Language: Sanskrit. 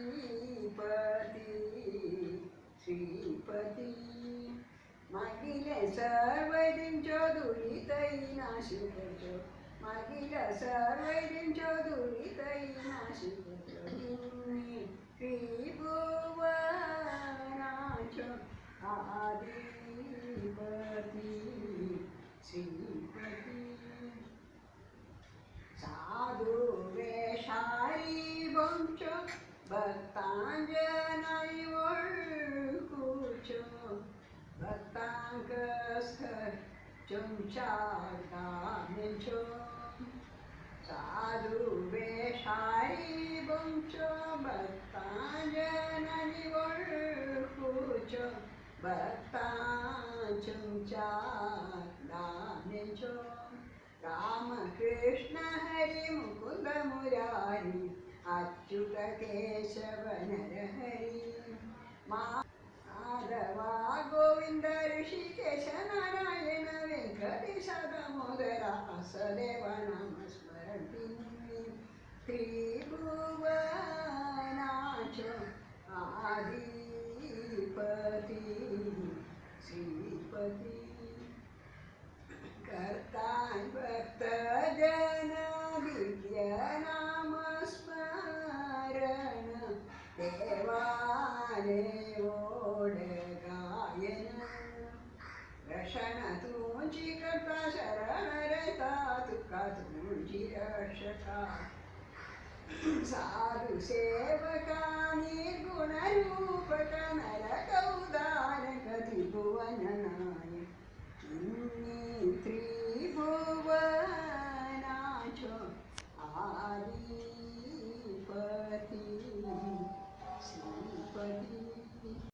आदिपति श्रीपति मागिले सर्वैर्यंचो दुरितैनाशिकचो मागिले सर्वैर्यंचो दुरितैनाशिकचो निन्ने त्रिभुवनाचो आदिपति श्रीपति साधु वेशारी बंचो भक्तांजनाय वर्कुचो भक्तांकस्थ चुंचाकामिचो साधु वेशारी बंचो भक्तांजनाय वर्कुचो भक्तांचुंचाकामिचो राम कृष्ण हरि मुकुंद मुरारी अच्युत केशव नरहरि माधव गोविंद ऋषिकेश नारायण वेंकटेश दामोदर वासुदेव नामस्मरन्ति त्रिभुवनाचो आदिपति श्रीपति कर्तान् भक्तजन दिव्य नाम स्मरण देवादेवोड गायन रक्षण तुझी करता शरण रहता तुका तुझी रक्षका साधु सेवका निर्गुण रूपक नरक